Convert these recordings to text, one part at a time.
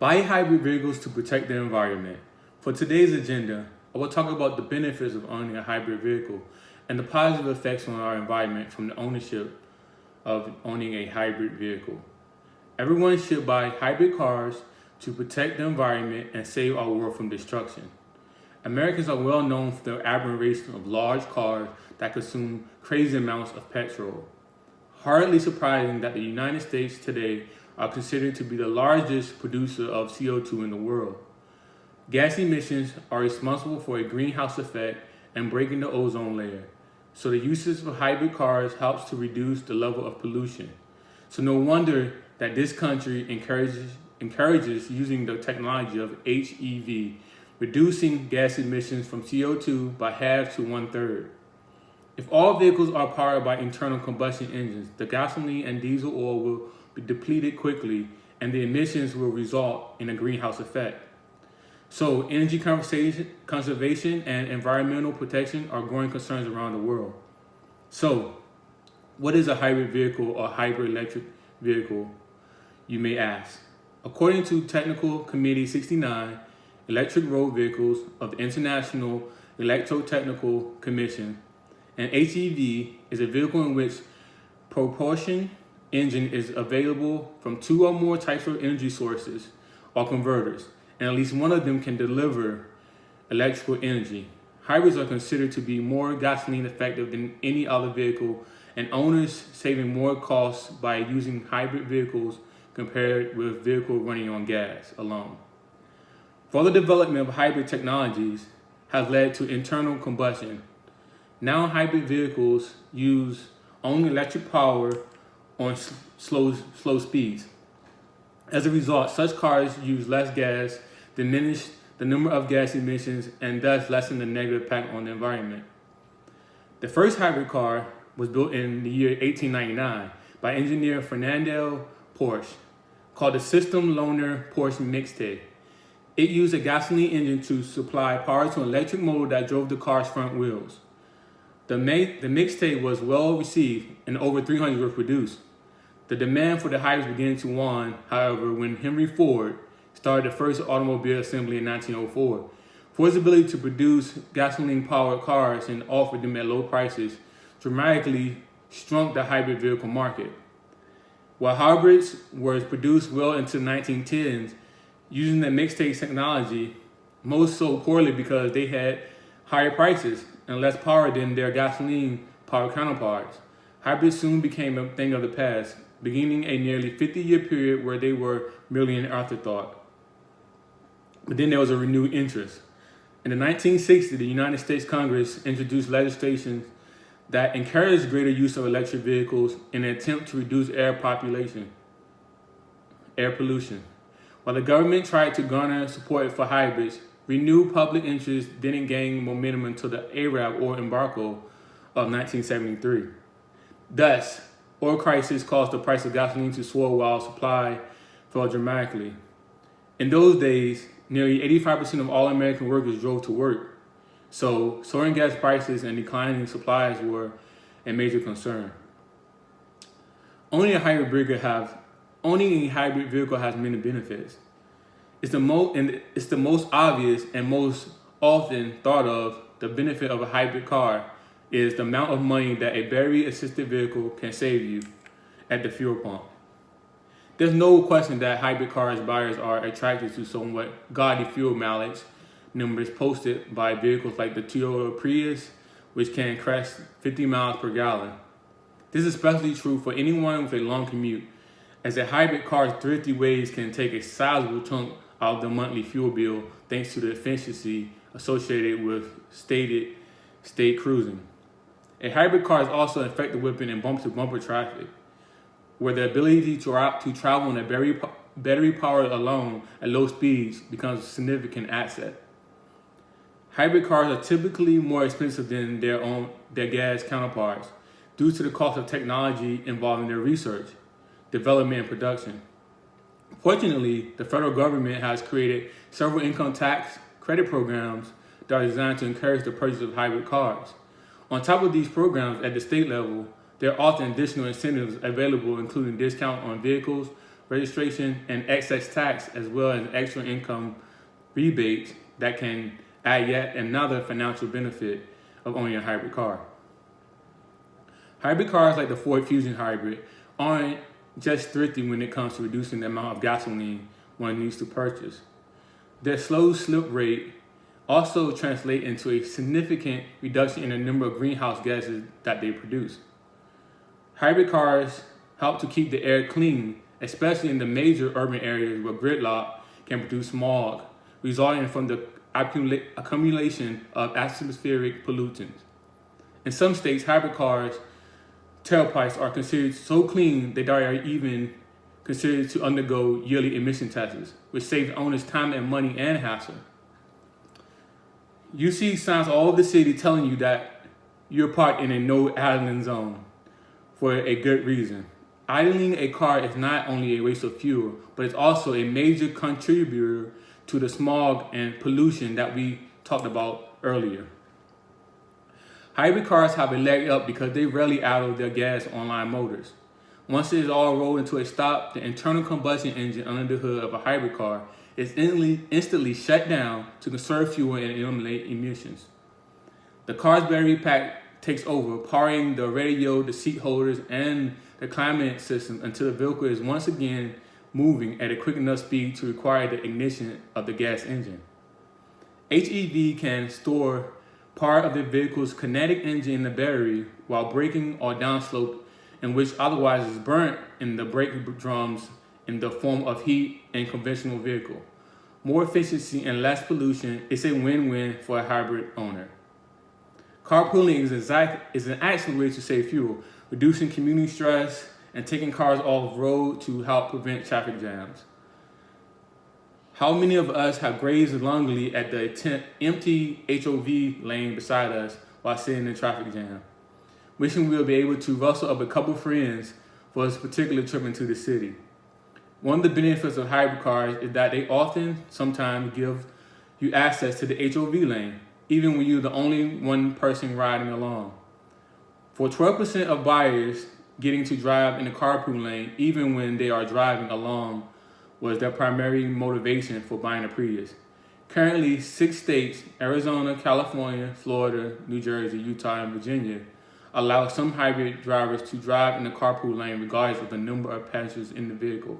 Buy hybrid vehicles to protect the environment. For today's agenda, I will talk about the benefits of owning a hybrid vehicle and the positive effects on our environment from the ownership of owning a hybrid vehicle. Everyone should buy hybrid cars to protect the environment and save our world from destruction. Americans are well known for their admiration of large cars that consume crazy amounts of petrol. Hardly surprising that the United States today are considered to be the largest producer of CO2 in the world. Gas emissions are responsible for a greenhouse effect and breaking the ozone layer, so the usage of hybrid cars helps to reduce the level of pollution. So no wonder that this country encourages using the technology of HEV, reducing gas emissions from CO2 by half to 1/3. If all vehicles are powered by internal combustion engines, the gasoline and diesel oil will be depleted quickly and the emissions will result in a greenhouse effect. So energy conservation and environmental protection are growing concerns around the world. So what is a hybrid vehicle or hybrid electric vehicle, you may ask? According to Technical Committee 69, electric road vehicles of the International Electrotechnical Commission, an HEV is a vehicle in which propulsion engine is available from two or more types of energy sources or converters, and at least one of them can deliver electrical energy. Hybrids are considered to be more gasoline effective than any other vehicle, and owners saving more costs by using hybrid vehicles compared with vehicles running on gas alone. Further development of hybrid technologies has led to internal combustion. Now hybrid vehicles use only electric power on slow speeds. As a result, such cars use less gas, diminish the number of gas emissions, and thus lessen the negative impact on the environment. The first hybrid car was built in the year 1899 by engineer Fernando Porsche, called the System Loaner Porsche Mixte. It used a gasoline engine to supply power to an electric motor that drove the car's front wheels. The Mixte was well received and over 300 were produced. The demand for the hybrids began to wane, however, when Henry Ford started the first automobile assembly in 1904. Ford's ability to produce gasoline-powered cars and offer them at low prices dramatically shrunk the hybrid vehicle market. While hybrids were produced well into the 1910s, using the Mixte technology, most sold poorly because they had higher prices and less power than their gasoline-powered counterparts. Hybrids soon became a thing of the past, beginning a nearly 50-year period where they were merely an afterthought. But then there was a renewed interest. In the 1960s, the United States Congress introduced legislation that encouraged greater use of electric vehicles in an attempt to reduce air pollution. While the government tried to garner support for hybrids, renewed public interest didn't gain momentum until the Arab oil embargo of 1973. Thus, oil crisis caused the price of gasoline to soar while supply fell dramatically. In those days, nearly 85% of all American workers drove to work, so soaring gas prices and declining supplies were a major concern. Owning a hybrid vehicle has many benefits. It's the most obvious and most often thought of. The benefit of a hybrid car is the amount of money that a battery-assisted vehicle can save you at the fuel pump. There's no question that hybrid cars buyers are attracted to somewhat gaudy fuel mileage numbers posted by vehicles like the Toyota Prius, which can crest 50 miles per gallon. This is especially true for anyone with a long commute, as a hybrid car's thrifty ways can take a sizable chunk out of the monthly fuel bill thanks to the efficiency associated with state cruising. A hybrid car is also an effective weapon in bumper-to-bumper traffic, where the ability to travel on a battery power alone at low speeds becomes a significant asset. Hybrid cars are typically more expensive than their gas counterparts due to the cost of technology involved in their research, development, and production. Fortunately, the federal government has created several income tax credit programs that are designed to encourage the purchase of hybrid cars. On top of these programs at the state level, there are often additional incentives available, including discount on vehicles registration, and excess tax, as well as extra income rebates that can add yet another financial benefit of owning a hybrid car. Hybrid cars like the Ford Fusion Hybrid aren't just thrifty when it comes to reducing the amount of gasoline one needs to purchase. Their slow slip rate also translates into a significant reduction in the number of greenhouse gases that they produce. Hybrid cars help to keep the air clean, especially in the major urban areas where gridlock can produce smog, resulting from the accumulation of atmospheric pollutants. In some states, hybrid cars' tailpipes are considered so clean that they are even considered to undergo yearly emission tests, which saves owners time and money and hassle. You see signs all over the city telling you that you're parked in a no idling zone for a good reason. Idling a car is not only a waste of fuel, but it's also a major contributor to the smog and pollution that we talked about earlier. Hybrid cars have a leg up because they rarely idle their gas online motors. Once it is all rolled into a stop, the internal combustion engine under the hood of a hybrid car is instantly shut down to conserve fuel and eliminate emissions. The car's battery pack takes over, powering the radio, the seat holders, and the climate system until the vehicle is once again moving at a quick enough speed to require the ignition of the gas engine. HEV can store part of the vehicle's kinetic engine in the battery while braking or downslope, in which otherwise is burnt in the brake drums in the form of heat in conventional vehicle. More efficiency and less pollution is a win-win for a hybrid owner. Carpooling is an excellent way to save fuel, reducing commuting stress and taking cars off road to help prevent traffic jams. How many of us have grazed longingly at the empty HOV lane beside us while sitting in a traffic jam, wishing we'll be able to rustle up a couple friends for this particular trip into the city? One of the benefits of hybrid cars is that they sometimes give you access to the HOV lane, even when you're the only one person riding along. For 12% of buyers, getting to drive in the carpool lane, even when they are driving along, was their primary motivation for buying a Prius. Currently, 6 states, Arizona, California, Florida, New Jersey, Utah, and Virginia, allow some hybrid drivers to drive in the carpool lane regardless of the number of passengers in the vehicle.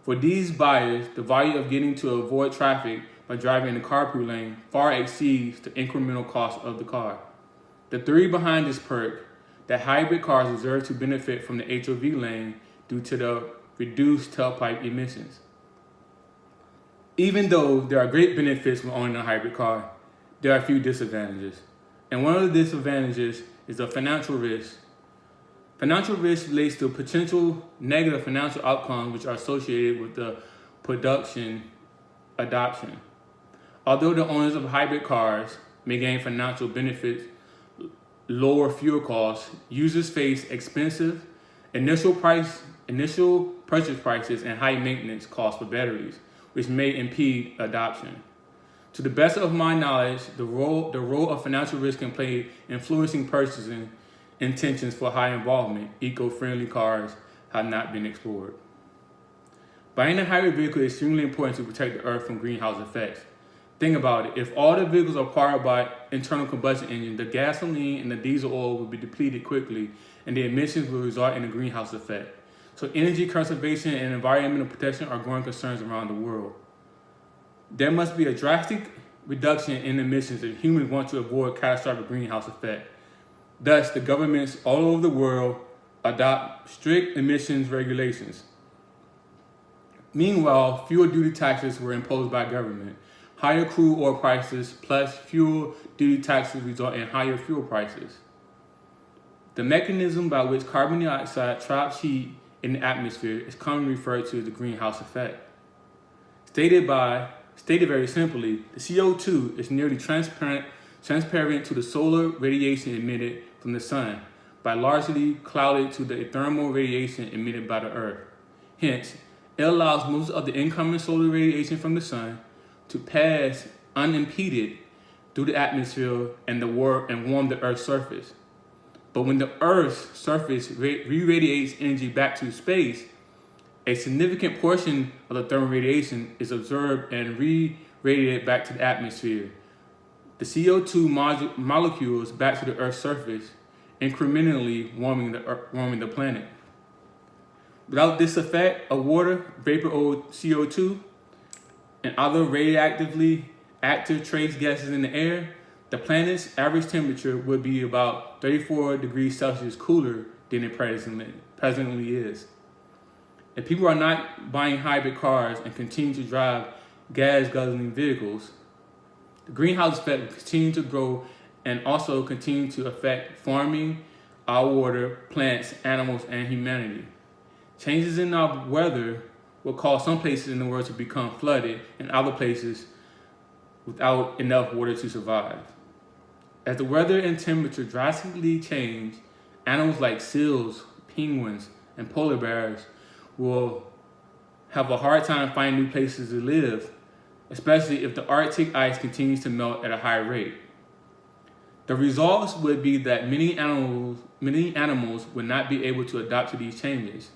For these buyers, the value of getting to avoid traffic by driving in the carpool lane far exceeds the incremental cost of the car. The theory behind this perk, that hybrid cars deserve to benefit from the HOV lane due to the reduced tailpipe emissions. Even though there are great benefits from owning a hybrid car, there are a few disadvantages. And one of the disadvantages is the financial risk. Financial risk relates to potential negative financial outcomes which are associated with the production adoption. Although the owners of hybrid cars may gain financial benefits, lower fuel costs, users face expensive initial purchase prices and high maintenance costs for batteries, which may impede adoption. To the best of my knowledge, the role of financial risk can play influencing purchasing intentions for high involvement, eco-friendly cars have not been explored. Buying a hybrid vehicle is extremely important to protect the earth from greenhouse effects. Think about it, if all the vehicles are powered by internal combustion engines, the gasoline and the diesel oil will be depleted quickly and the emissions will result in a greenhouse effect. So energy conservation and environmental protection are growing concerns around the world. There must be a drastic reduction in emissions if humans want to avoid catastrophic greenhouse effect. Thus, the governments all over the world adopt strict emissions regulations. Meanwhile, fuel duty taxes were imposed by government. Higher crude oil prices plus fuel duty taxes result in higher fuel prices. The mechanism by which carbon dioxide traps heat in the atmosphere is commonly referred to as the greenhouse effect. Stated very simply, the CO2 is nearly transparent to the solar radiation emitted from the sun, but largely clouded to the thermal radiation emitted by the earth. Hence, it allows most of the incoming solar radiation from the sun to pass unimpeded through the atmosphere and warm the Earth's surface. But when the Earth's surface re-radiates energy back to space, A significant portion of the thermal radiation is absorbed and re-radiated back to the atmosphere. The CO2 molecules back to the Earth's surface, incrementally warming the planet. Without this effect of water, vapor or CO2, and other radioactively active trace gases in the air, the planet's average temperature would be about 34 degrees Celsius cooler than it presently is. If people are not buying hybrid cars and continue to drive gas-guzzling vehicles, the greenhouse effect will continue to grow and also continue to affect farming, our water, plants, animals, and humanity. Changes in our weather will cause some places in the world to become flooded and other places without enough water to survive. As the weather and temperature drastically change, animals like seals, penguins, and polar bears will have a hard time finding new places to live, especially if the Arctic ice continues to melt at a high rate. The results would be that many animals would not be able to adapt to these changes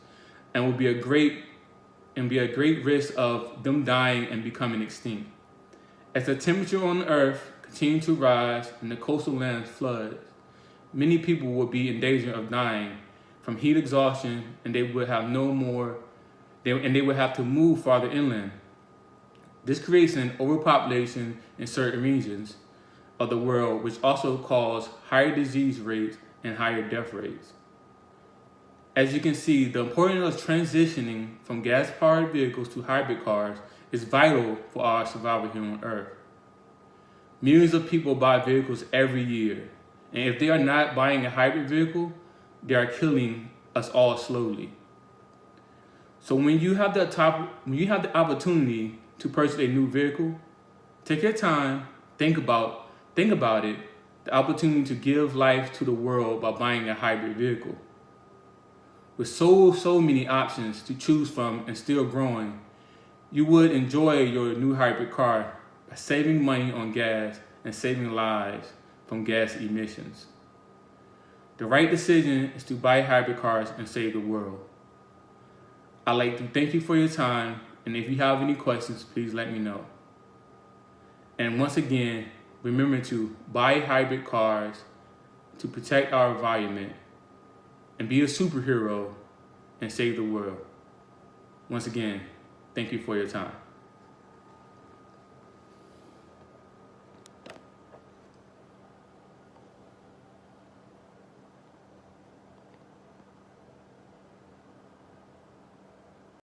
and would be a great risk of them dying and becoming extinct. As the temperature on the Earth continues to rise and the coastal lands flood, many people will be in danger of dying from heat exhaustion, and they would have they would have to move farther inland. This creates an overpopulation in certain regions of the world, which also cause higher disease rates and higher death rates. As you can see, the importance of transitioning from gas-powered vehicles to hybrid cars is vital for our survival here on Earth. Millions of people buy vehicles every year, and if they are not buying a hybrid vehicle, they are killing us all slowly. So when you have the opportunity to purchase a new vehicle, take your time, think about it, the opportunity to give life to the world by buying a hybrid vehicle. With so many options to choose from and still growing, you would enjoy your new hybrid car by saving money on gas and saving lives from gas emissions. The right decision is to buy hybrid cars and save the world. I'd like to thank you for your time, and if you have any questions, please let me know. And once again, remember to buy hybrid cars to protect our environment and be a superhero and save the world. Once again, thank you for your time.